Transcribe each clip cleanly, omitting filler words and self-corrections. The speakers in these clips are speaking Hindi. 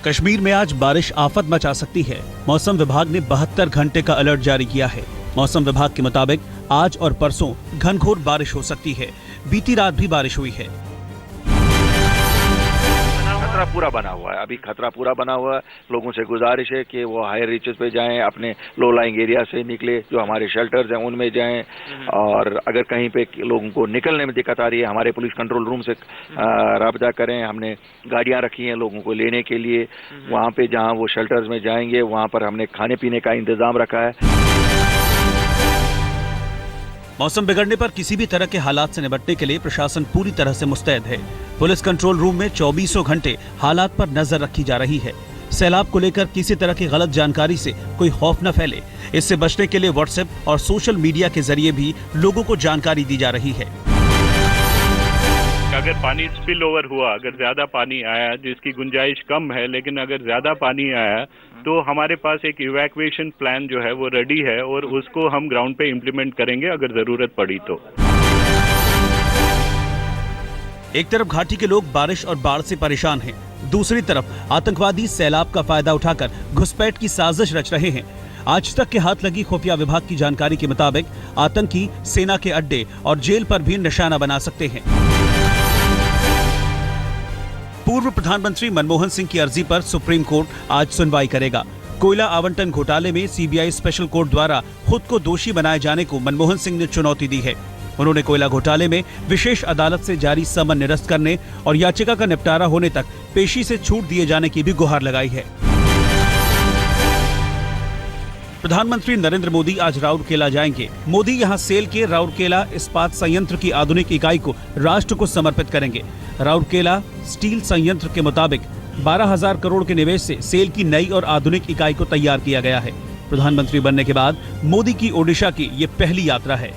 कश्मीर में आज बारिश आफत मचा सकती है। मौसम विभाग ने 72 घंटे का अलर्ट जारी किया है। मौसम विभाग के मुताबिक आज और परसों घनघोर बारिश हो सकती है। बीती रात भी बारिश हुई है। खतरा पूरा बना हुआ है, अभी खतरा पूरा बना हुआ है। लोगों से गुजारिश है कि वो हायर रीचेस पे जाएं, अपने लो लाइंग एरिया से निकले, जो हमारे शेल्टर्स हैं उनमें जाएं। और अगर कहीं पे लोगों को निकलने में दिक्कत आ रही है, हमारे पुलिस कंट्रोल रूम से राब्ता करें। हमने गाड़ियां रखी हैं लोगों को लेने के लिए। वहाँ पे जहाँ वो शेल्टर्स में जाएंगे वहाँ पर हमने खाने पीने का इंतजाम रखा है। मौसम बिगड़ने पर किसी भी तरह के हालात से निपटने के लिए प्रशासन पूरी तरह से मुस्तैद है। पुलिस कंट्रोल रूम में 24 घंटे हालात पर नजर रखी जा रही है। सैलाब को लेकर किसी तरह की गलत जानकारी से कोई खौफ न फैले, इससे बचने के लिए व्हाट्सएप और सोशल मीडिया के जरिए भी लोगों को जानकारी दी जा रही है। अगर पानी स्पिल ओवर हुआ, अगर ज्यादा पानी आया, जिसकी गुंजाइश कम है, लेकिन अगर ज्यादा पानी आया तो हमारे पास एक इवैक्यूएशन प्लान जो है वो रेडी है और उसको हम ग्राउंड पे इम्प्लीमेंट करेंगे अगर जरूरत पड़ी तो। एक तरफ घाटी के लोग बारिश और बाढ़ से परेशान हैं, दूसरी तरफ आतंकवादी सैलाब का फायदा उठाकर घुसपैठ की साजिश रच रहे हैं। आज तक के हाथ लगी खुफिया विभाग की जानकारी के मुताबिक आतंकी सेना के अड्डे और जेल पर भी निशाना बना सकते हैं। पूर्व प्रधानमंत्री मनमोहन सिंह की अर्जी पर सुप्रीम कोर्ट आज सुनवाई करेगा। कोयला आवंटन घोटाले में सीबीआई स्पेशल कोर्ट द्वारा खुद को दोषी बनाए जाने को मनमोहन सिंह ने चुनौती दी है। उन्होंने कोयला घोटाले में विशेष अदालत से जारी समन निरस्त करने और याचिका का निपटारा होने तक पेशी से छूट दिए जाने की भी गुहार लगाई है। प्रधानमंत्री नरेंद्र मोदी आज राउरकेला जाएंगे। मोदी यहां सेल के राउरकेला इस्पात संयंत्र की आधुनिक इकाई को राष्ट्र को समर्पित करेंगे। राउरकेला स्टील संयंत्र के मुताबिक 12,000 करोड़ के निवेश से सेल की नई और आधुनिक इकाई को तैयार किया गया है। प्रधानमंत्री बनने के बाद मोदी की ओडिशा की ये पहली यात्रा है।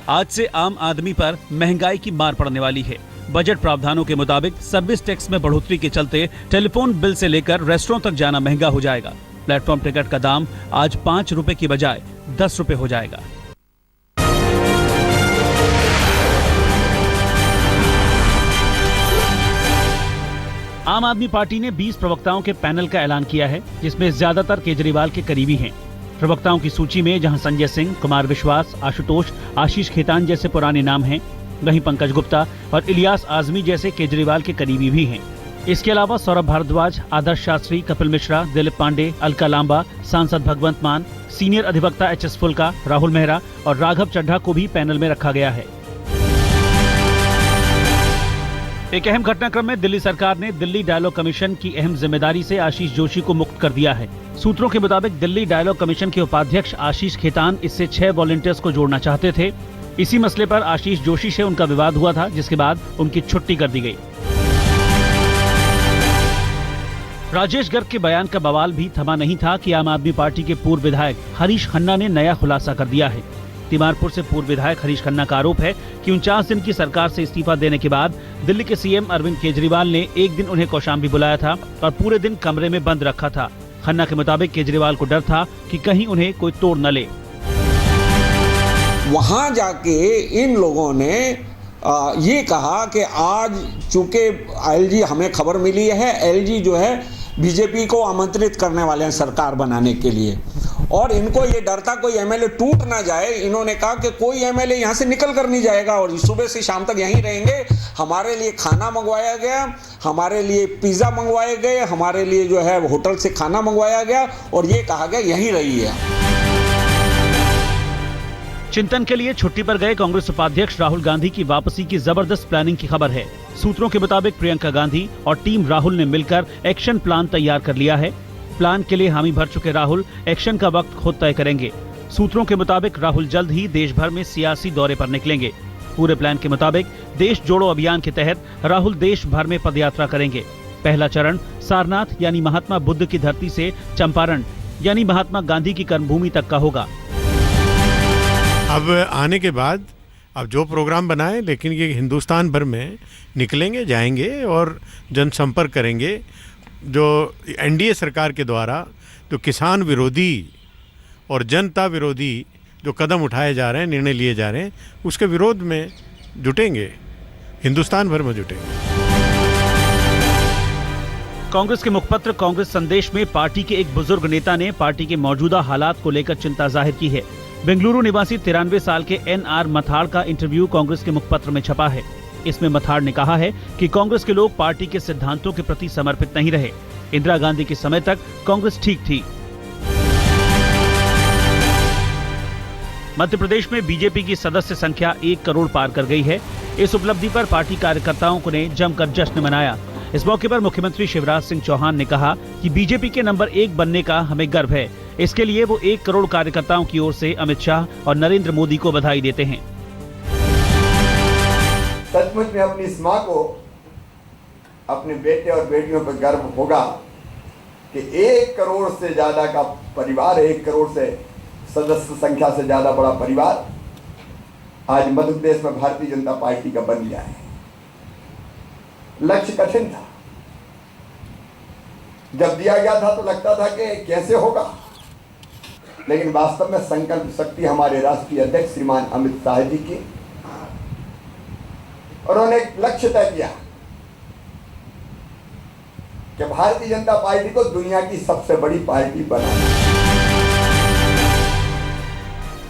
आज से आम आदमी पर महंगाई की मार पड़ने वाली है। बजट प्रावधानों के मुताबिक सर्विस टैक्स में बढ़ोतरी के चलते टेलीफोन बिल से लेकर रेस्टोरेंट तक जाना महंगा हो जाएगा। प्लेटफॉर्म टिकट का दाम आज 5 रुपए की बजाय 10 रुपए हो जाएगा। आम आदमी पार्टी ने 20 प्रवक्ताओं के पैनल का ऐलान किया है, जिसमें ज्यादातर केजरीवाल के करीबी हैं। प्रवक्ताओं की सूची में जहां संजय सिंह, कुमार विश्वास, आशुतोष, आशीष खेतान जैसे पुराने नाम हैं, वहीं पंकज गुप्ता और इलियास आजमी जैसे केजरीवाल के करीबी भी हैं। इसके अलावा सौरभ भारद्वाज, आदर्श शास्त्री, कपिल मिश्रा, दिलीप पांडे, अलका लांबा, सांसद भगवंत मान, सीनियर अधिवक्ता एच.एस. फुल्का, राहुल मेहरा और राघव चड्ढा को भी पैनल में रखा गया है। एक अहम घटनाक्रम में दिल्ली सरकार ने दिल्ली डायलॉग कमीशन की अहम जिम्मेदारी से आशीष जोशी को मुक्त कर दिया है। सूत्रों के मुताबिक दिल्ली डायलॉग कमीशन के उपाध्यक्ष आशीष खेतान इससे 6 वॉलंटियर्स को जोड़ना चाहते थे। इसी मसले पर आशीष जोशी से उनका विवाद हुआ था, जिसके बाद उनकी छुट्टी कर दी गई। राजेश गर्ग के बयान का बवाल भी थमा नहीं था कि आम आदमी पार्टी के पूर्व विधायक हरीश खन्ना ने नया खुलासा कर दिया है। तिमारपुर से पूर्व विधायक हरीश खन्ना का आरोप है कि 49 दिन की सरकार से इस्तीफा देने के बाद दिल्ली के सीएम अरविंद केजरीवाल ने एक दिन उन्हें कौशाम्बी बुलाया था और पूरे दिन कमरे में बंद रखा था। खन्ना के मुताबिक केजरीवाल को डर था कि कहीं उन्हें कोई तोड़ न ले। वहां जाके इन लोगों ने ये कहा कि आज चूंकि एलजी हमें खबर मिली है, एलजी जो है बीजेपी को आमंत्रित करने वाले हैं सरकार बनाने के लिए, और इनको ये डर था कोई एमएलए टूट ना जाए। इन्होंने कहा कि कोई एमएलए यहाँ से निकल कर नहीं जाएगा और सुबह से शाम तक यहीं रहेंगे। हमारे लिए खाना मंगवाया गया, हमारे लिए पिज़्ज़ा मंगवाए गए, हमारे लिए जो है होटल से खाना मंगवाया गया और ये कहा गया यहीं रहिए। चिंतन के लिए छुट्टी पर गए कांग्रेस उपाध्यक्ष राहुल गांधी की वापसी की जबरदस्त प्लानिंग की खबर है। सूत्रों के मुताबिक प्रियंका गांधी और टीम राहुल ने मिलकर एक्शन प्लान तैयार कर लिया है। प्लान के लिए हामी भर चुके राहुल एक्शन का वक्त खुद तय करेंगे। सूत्रों के मुताबिक राहुल जल्द ही देश भर में सियासी दौरे पर निकलेंगे। पूरे प्लान के मुताबिक देश जोड़ो अभियान के तहत राहुल देश भर में पदयात्रा करेंगे। पहला चरण सारनाथ यानी महात्मा बुद्ध की धरती से चंपारण यानी महात्मा गांधी की कर्मभूमि तक का होगा। अब आने के बाद अब जो प्रोग्राम बनाए, लेकिन ये हिंदुस्तान भर में निकलेंगे, जाएंगे और जनसंपर्क करेंगे। जो एनडीए सरकार के द्वारा जो किसान विरोधी और जनता विरोधी जो कदम उठाए जा रहे हैं, निर्णय लिए जा रहे हैं, उसके विरोध में जुटेंगे, हिंदुस्तान भर में जुटेंगे। कांग्रेस के मुखपत्र कांग्रेस संदेश में पार्टी के एक बुजुर्ग नेता ने पार्टी के मौजूदा हालात को लेकर चिंता जाहिर की है। बेंगलुरु निवासी 93 साल के NR मथाड़ का इंटरव्यू कांग्रेस के मुखपत्र में छपा है। इसमें मथाड़ ने कहा है कि कांग्रेस के लोग पार्टी के सिद्धांतों के प्रति समर्पित नहीं रहे। इंदिरा गांधी के समय तक कांग्रेस ठीक थी। मध्य प्रदेश में बीजेपी की सदस्य संख्या 1 करोड़ पार कर गई है। इस उपलब्धि पर पार्टी कार्यकर्ताओं ने जमकर जश्न मनाया। इस मौके पर मुख्यमंत्री शिवराज सिंह चौहान ने कहा कि बीजेपी के नंबर 1 बनने का हमें गर्व है। इसके लिए वो 1 करोड़ कार्यकर्ताओं की ओर से अमित शाह और नरेंद्र मोदी को बधाई देते हैं। सचमुच में अपनी इस मां को अपने बेटे और बेटियों पर गर्व होगा कि 1 करोड़ से ज्यादा का परिवार, 1 करोड़ से सदस्य संख्या से ज्यादा बड़ा परिवार आज मध्य प्रदेश में भारतीय जनता पार्टी का बन गया है। लक्ष्य कठिन था, जब दिया गया था तो लगता था कि कैसे होगा, लेकिन वास्तव में संकल्प शक्ति हमारे राष्ट्रीय अध्यक्ष श्रीमान अमित शाह जी की, और उन्होंने एक लक्ष्य तय किया कि भारतीय जनता पार्टी को दुनिया की सबसे बड़ी पार्टी बनाना।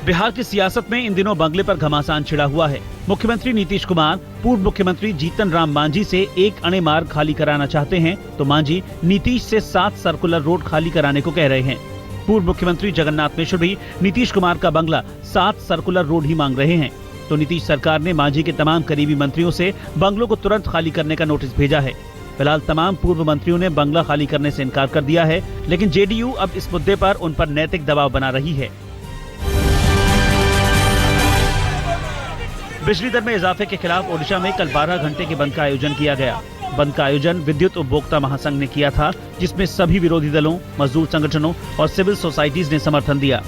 बिहार की सियासत में इन दिनों बंगले पर घमासान छिड़ा हुआ है। मुख्यमंत्री नीतीश कुमार पूर्व मुख्यमंत्री जीतन राम मांझी से 1 अणे मार्ग खाली कराना चाहते हैं, तो मांझी नीतीश से 7 सर्कुलर रोड खाली कराने को कह रहे हैं। पूर्व मुख्यमंत्री जगन्नाथ मिश्र भी नीतीश कुमार का बंगला 7 सर्कुलर रोड ही मांग रहे हैं। तो नीतीश सरकार ने मांझी के तमाम करीबी मंत्रियों से बंगलों को तुरंत खाली करने का नोटिस भेजा है। फिलहाल तमाम पूर्व मंत्रियों ने बंगला खाली करने से इनकार कर दिया है, लेकिन जेडीयू अब इस मुद्दे पर उन पर नैतिक दबाव बना रही है। बिजली दर में इजाफे के खिलाफ ओडिशा में कल 12 घंटे के बंद का आयोजन किया गया। बंद का आयोजन विद्युत उपभोक्ता महासंघ ने किया था, जिसमें सभी विरोधी दलों, मजदूर संगठनों और सिविल सोसाइटीज ने समर्थन दिया।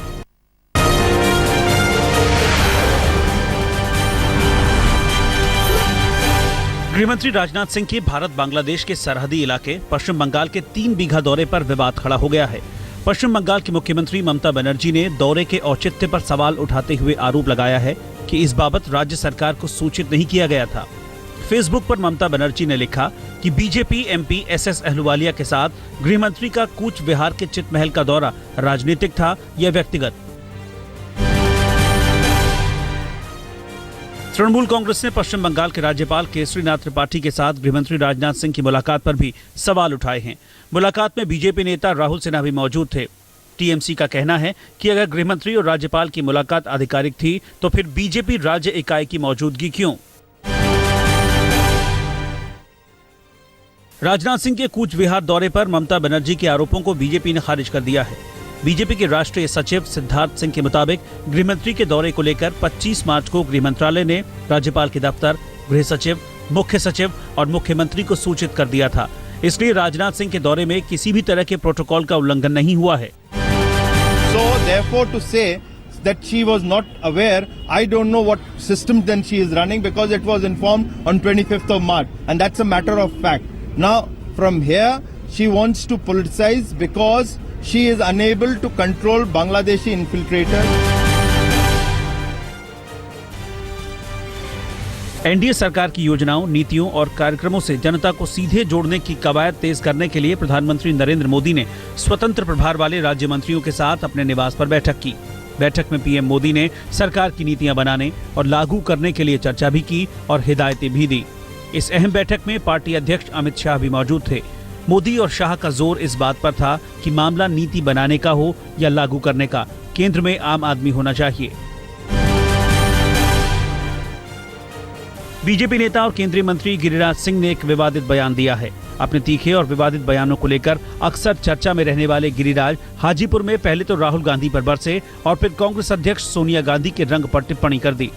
गृहमंत्री राजनाथ सिंह के भारत बांग्लादेश के सरहदी इलाके पश्चिम बंगाल के 3 बीघा दौरे पर विवाद खड़ा हो गया है। पश्चिम बंगाल की मुख्यमंत्री ममता बनर्जी ने दौरे के औचित्य पर सवाल उठाते हुए आरोप लगाया है कि इस बाबत राज्य सरकार को सूचित नहीं किया गया था। फेसबुक पर ममता बनर्जी ने लिखा कि बीजेपी एमपी SS अहलुवालिया के साथ गृहमंत्री का कूच बिहार के चितमहल का दौरा राजनीतिक था या व्यक्तिगत। तृणमूल कांग्रेस ने पश्चिम बंगाल के राज्यपाल केसरीनाथ त्रिपाठी के साथ गृहमंत्री राजनाथ सिंह की मुलाकात पर भी सवाल उठाए हैं। मुलाकात में बीजेपी नेता राहुल सिन्हा भी मौजूद थे। टीएमसी का कहना है कि अगर गृहमंत्री और राज्यपाल की मुलाकात आधिकारिक थी तो फिर बीजेपी राज्य इकाई की मौजूदगी क्यों? राजनाथ सिंह के कूच बिहार दौरे पर ममता बनर्जी के आरोपों को बीजेपी ने खारिज कर दिया है। बीजेपी के राष्ट्रीय सचिव सिद्धार्थ सिंह के मुताबिक गृहमंत्री के दौरे को लेकर 25 मार्च को गृह मंत्रालय ने राज्यपाल के दफ्तर, गृह सचिव, मुख्य सचिव और मुख्यमंत्री को सूचित कर दिया था। इसलिए राजनाथ सिंह के दौरे में किसी भी तरह के प्रोटोकॉल का उल्लंघन नहीं हुआ है। So therefore to say that she was not aware, I don't know what system then she is running, because it was informed on 25th of March and that's a matter of fact. Now from here she wants to politicize because she is unable to control Bangladeshi infiltrators. NDA सरकार की योजनाओं, नीतियों और कार्यक्रमों से जनता को सीधे जोड़ने की कवायद तेज करने के लिए प्रधानमंत्री नरेंद्र मोदी ने स्वतंत्र प्रभार वाले राज्य मंत्रियों के साथ अपने निवास पर बैठक की। बैठक में पीएम मोदी ने सरकार की नीतियां बनाने और लागू करने के लिए चर्चा भी की और हिदायतें भी दी। इस अहम बैठक में पार्टी अध्यक्ष अमित शाह भी मौजूद थे। मोदी और शाह का जोर इस बात पर था कि मामला नीति बनाने का हो या लागू करने का, केंद्र में आम आदमी होना चाहिए। बीजेपी नेता और केंद्रीय मंत्री गिरिराज सिंह ने एक विवादित बयान दिया है। अपने तीखे और विवादित बयानों को लेकर अक्सर चर्चा में रहने वाले गिरिराज हाजीपुर में पहले तो राहुल गांधी पर बरसे और फिर कांग्रेस अध्यक्ष सोनिया गांधी के रंग पर टिप्पणी कर दी।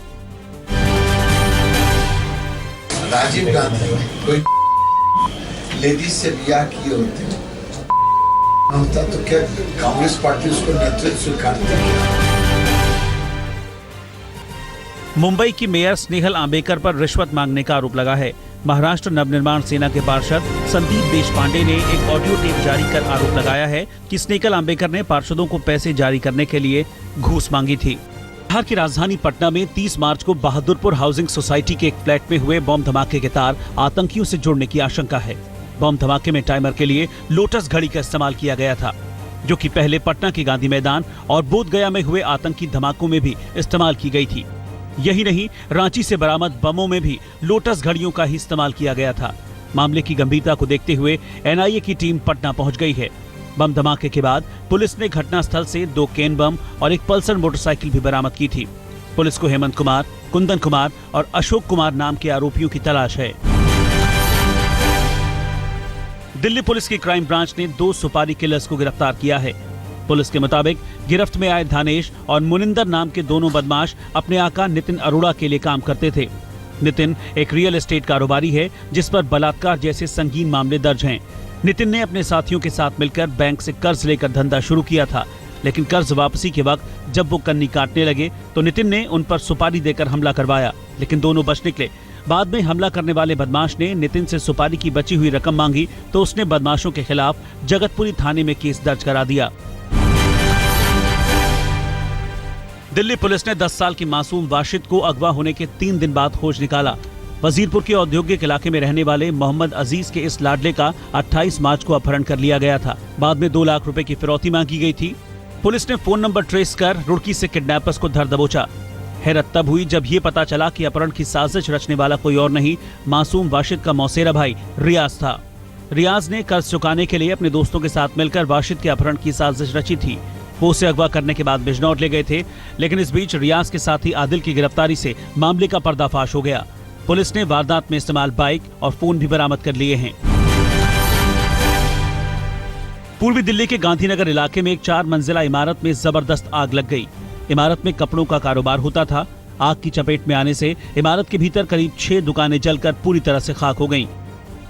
राजीव गांधी कोई लेडीज से ब्याह किए होते होता तो क्या कांग्रेस पार्टी उसको नेतृत्व स्वीकारती है? मुंबई की मेयर स्नेहल आंबेकर पर रिश्वत मांगने का आरोप लगा है। महाराष्ट्र नवनिर्माण सेना के पार्षद संदीप देशपांडे ने एक ऑडियो टेप जारी कर आरोप लगाया है कि स्नेहल आंबेकर ने पार्षदों को पैसे जारी करने के लिए घूस मांगी थी। बिहार की राजधानी पटना में 30 मार्च को बहादुरपुर हाउसिंग सोसाइटी के एक फ्लैट में हुए बम धमाके के तार आतंकियों से जुड़ने की आशंका है। बम धमाके में टाइमर के लिए लोटस घड़ी का इस्तेमाल किया गया था, जो कि पहले पटना के गांधी मैदान और बोधगया में हुए आतंकी धमाकों में भी इस्तेमाल की गई थी। यही नहीं, रांची से बरामद बमों में भी लोटस घड़ियों का ही इस्तेमाल किया गया था। मामले की गंभीरता को देखते हुए एनआईए की टीम पटना पहुंच गई है। बम धमाके के बाद पुलिस ने घटनास्थल से 2 केन बम और एक पल्सर मोटरसाइकिल भी बरामद की थी। पुलिस को हेमंत कुमार, कुंदन कुमार और अशोक कुमार नाम के आरोपियों की तलाश है। दिल्ली पुलिस की क्राइम ब्रांच ने 2 सुपारी किलर्स को गिरफ्तार किया है। पुलिस के मुताबिक गिरफ्त में आए धानेश और मुनिंदर नाम के दोनों बदमाश अपने आका नितिन अरोड़ा के लिए काम करते थे। नितिन एक रियल एस्टेट कारोबारी है, जिस पर बलात्कार जैसे संगीन मामले दर्ज हैं। नितिन ने अपने साथियों के साथ मिलकर बैंक से कर्ज लेकर धंधा शुरू किया था, लेकिन कर्ज वापसी के वक्त जब वो कन्नी काटने लगे तो नितिन ने उन पर सुपारी देकर हमला करवाया, लेकिन दोनों बच निकले। बाद में हमला करने वाले बदमाश ने नितिन से सुपारी की बची हुई रकम मांगी तो उसने बदमाशों के खिलाफ जगतपुरी थाने में केस दर्ज करा दिया। दिल्ली पुलिस ने 10 साल की मासूम वाशिद को अगवा होने के 3 दिन बाद खोज निकाला। वजीरपुर के औद्योगिक इलाके में रहने वाले मोहम्मद अजीज के इस लाडले का 28 मार्च को अपहरण कर लिया गया था। बाद में 2 लाख रुपए की फिरौती मांगी गई थी। पुलिस ने फोन नंबर ट्रेस कर रुड़की से किडनैपर्स को धर दबोचा। हैरत तब हुई जब ये पता चला कि अपहरण की साजिश रचने वाला कोई और नहीं, मासूम वाशिद का मौसेरा भाई रियाज था। रियाज ने कर्ज चुकाने के लिए अपने दोस्तों के साथ मिलकर वाशिद के अपहरण की साजिश रची थी। वो उसे अगवा करने के बाद बिजनौर ले गए थे, लेकिन इस बीच रियाज के साथी आदिल की गिरफ्तारी से मामले का पर्दाफाश हो गया। पुलिस ने वारदात में इस्तेमाल बाइक और फोन भी बरामद कर लिए हैं। पूर्वी दिल्ली के गांधीनगर इलाके में एक 4 मंजिला इमारत में जबरदस्त आग लग गई। इमारत में कपड़ों का कारोबार होता था। आग की चपेट में आने से इमारत के भीतर करीब 6 दुकानें जलकर पूरी तरह से खाक हो गईं।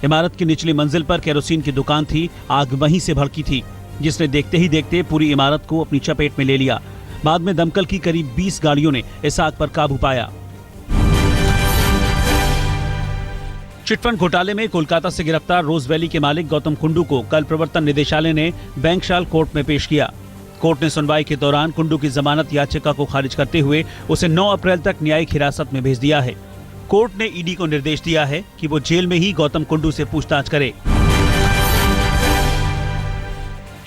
इमारत की निचली मंजिल पर केरोसिन की दुकान थी। आग वहीं से भड़की थी, जिसने देखते ही देखते पूरी इमारत को अपनी चपेट में ले लिया। बाद में दमकल की करीब 20 गाड़ियों ने इस आग पर काबू पाया। चिटफंड घोटाले में कोलकाता से गिरफ्तार रोज वैली के मालिक गौतम कुंडू को कल प्रवर्तन निदेशालय ने बैंकशाल कोर्ट में पेश किया। कोर्ट ने सुनवाई के दौरान कुंडू की जमानत याचिका को खारिज करते हुए उसे 9 अप्रैल तक न्यायिक हिरासत में भेज दिया है। कोर्ट ने ईडी को निर्देश दिया है कि वो जेल में ही गौतम कुंडू से पूछताछ करे।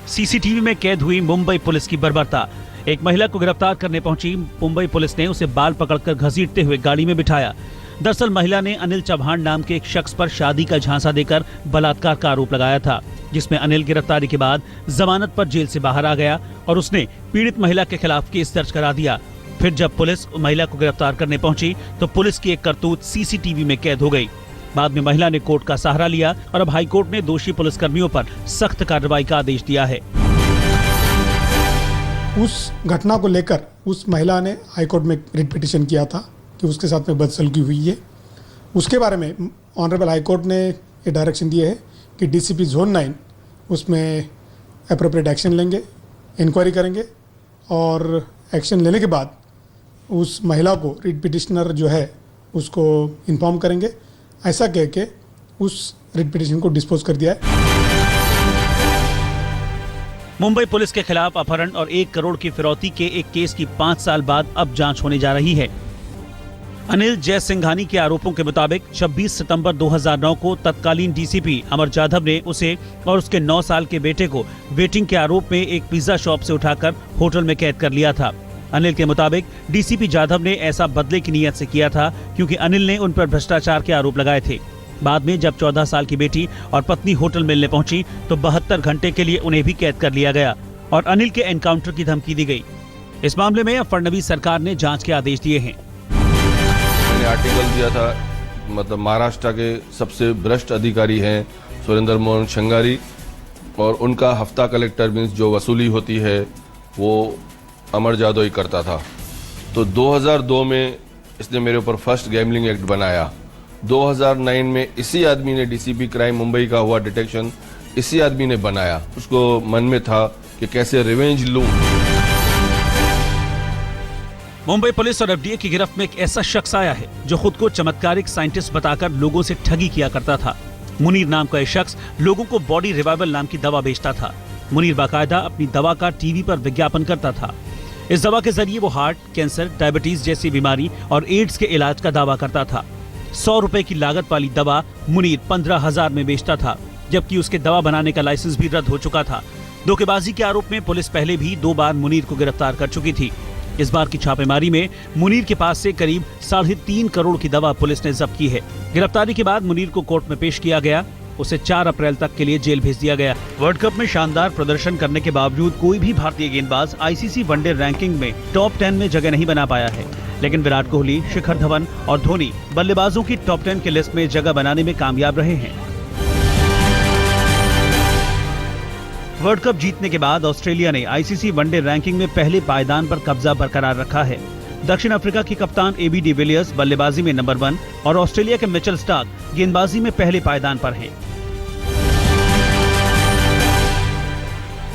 सीसीटीवी में कैद हुई मुंबई पुलिस की बर्बरता। एक महिला को गिरफ्तार करने पहुंची मुंबई पुलिस ने उसे बाल पकड़कर घसीटते हुए गाड़ी में बिठाया। दरअसल महिला ने अनिल चौहान नाम के एक शख्स पर शादी का झांसा देकर बलात्कार का आरोप लगाया था, जिसमें अनिल गिरफ्तारी के बाद जमानत पर जेल से बाहर आ गया और उसने पीड़ित महिला के खिलाफ केस दर्ज करा दिया। फिर जब पुलिस महिला को गिरफ्तार करने पहुंची तो पुलिस की एक करतूत सीसीटीवी में कैद हो गई। बाद में महिला ने कोर्ट का सहारा लिया और अब हाईकोर्ट ने दोषी पुलिसकर्मियों पर सख्त कार्रवाई का आदेश दिया है। उस घटना को लेकर उस महिला ने हाईकोर्ट में रिट पिटीशन किया था कि उसके साथ में बदसलूकी हुई है। उसके बारे में ऑनरेबल हाईकोर्ट ने ये डायरेक्शन दिए है कि डीसीपी जोन 9 उसमें एप्रोप्रिएट एक्शन लेंगे, इंक्वायरी करेंगे और एक्शन लेने के बाद उस महिला को रिट पिटिशनर जो है उसको इन्फॉर्म करेंगे। ऐसा कह के उस रिट पिटिशन को डिस्पोज कर दिया है। मुंबई पुलिस के खिलाफ अपहरण और 1 करोड़ की फिरौती के एक केस की 5 साल बाद अब जांच होने जा रही है। अनिल जयसिंघानी के आरोपों के मुताबिक 26 सितंबर 2009 को तत्कालीन डीसीपी अमर जाधव ने उसे और उसके 9 साल के बेटे को वेटिंग के आरोप में एक पिज्जा शॉप से उठाकर होटल में कैद कर लिया था। अनिल के मुताबिक डीसीपी जाधव ने ऐसा बदले की नीयत से किया था क्योंकि अनिल ने उन पर भ्रष्टाचार के आरोप लगाए थे। बाद में जब 14 साल की बेटी और पत्नी होटल मिलने पहुंची तो 72 घंटे के लिए उन्हें भी कैद कर लिया गया और अनिल के एनकाउंटर की धमकी दी गई। इस मामले में अब फडणवीस सरकार ने जांच के आदेश दिए हैं। मैंने आर्टिकल दिया था, मतलब महाराष्ट्र के सबसे भ्रष्ट अधिकारी हैं सुरेंद्र मोहन शंगारी और उनका हफ्ता कलेक्टर मीन्स जो वसूली होती है वो अमर जादव ही करता था। तो 2002 में इसने मेरे ऊपर फर्स्ट गैम्बलिंग एक्ट बनाया। 2009 में इसी आदमी ने डीसीपी क्राइम मुंबई का हुआ डिटेक्शन इसी आदमी ने बनाया। उसको मन में था कि कैसे रिवेंज लूं। मुंबई पुलिस और एफडीए की गिरफ्त में एक ऐसा शख्स आया है जो खुद को चमत्कारिक साइंटिस्ट बताकर लोगों से ठगी किया करता था। मुनीर नाम का एक शख्स लोगों को बॉडी रिवाइवल नाम की दवा बेचता था। मुनीर बाकायदा अपनी दवा का टीवी पर विज्ञापन करता था। इस दवा के जरिए वो हार्ट, कैंसर, डायबिटीज जैसी बीमारी और एड्स के इलाज का दावा करता था। 100 रुपए की लागत वाली दवा मुनीर 15,000 में बेचता था। जबकि उसके दवा बनाने का लाइसेंस भी रद्द हो चुका था। धोखेबाजी के आरोप में पुलिस पहले भी 2 बार मुनीर को गिरफ्तार कर चुकी थी। इस बार की छापेमारी में मुनीर के पास से करीब 3.5 करोड़ की दवा पुलिस ने जब्त की है। गिरफ्तारी के बाद मुनीर को कोर्ट में पेश किया गया। उसे 4 अप्रैल तक के लिए जेल भेज दिया गया। वर्ल्ड कप में शानदार प्रदर्शन करने के बावजूद कोई भी भारतीय गेंदबाज आईसीसी वनडे रैंकिंग में टॉप 10 में जगह नहीं बना पाया है, लेकिन विराट कोहली, शिखर धवन और धोनी बल्लेबाजों की टॉप 10 की लिस्ट में जगह बनाने में कामयाब रहे हैं। वर्ल्ड कप जीतने के बाद ऑस्ट्रेलिया ने आईसीसी वनडे रैंकिंग में पहले पायदान पर कब्जा बरकरार रखा है। दक्षिण अफ्रीका के कप्तान एबी डिविलियर्स बल्लेबाजी में नंबर 1 और ऑस्ट्रेलिया के मिचेल स्टार्क गेंदबाजी में पहले पायदान पर हैं।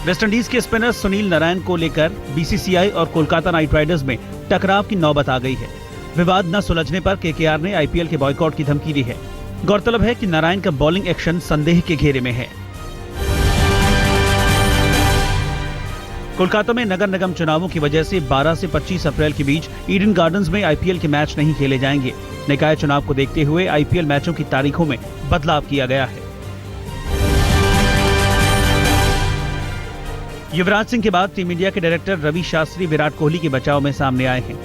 वेस्टइंडीज के स्पिनर सुनील नारायण को लेकर बीसीसीआई और कोलकाता नाइट राइडर्स में टकराव की नौबत आ गई है। विवाद न सुलझने पर केकेआर ने आईपीएल के बॉयकॉट की धमकी दी है। गौरतलब है कि नारायण का बॉलिंग एक्शन संदेह के घेरे में है। कोलकाता में नगर निगम चुनावों की वजह से 12 से 25 अप्रैल के बीच ईडन गार्डन्स में आईपीएल के मैच नहीं खेले जाएंगे। निकाय चुनाव को देखते हुए आईपीएल मैचों की तारीखों में बदलाव किया गया है। युवराज सिंह के बाद टीम इंडिया के डायरेक्टर रवि शास्त्री विराट कोहली के बचाव में सामने आए हैं।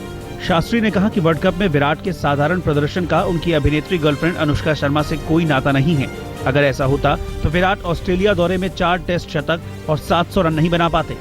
शास्त्री ने कहा कि वर्ल्ड कप में विराट के साधारण प्रदर्शन का उनकी अभिनेत्री गर्लफ्रेंड अनुष्का शर्मा से कोई नाता नहीं है। अगर ऐसा होता तो विराट ऑस्ट्रेलिया दौरे में 4 टेस्ट शतक और 700 रन नहीं बना पाते।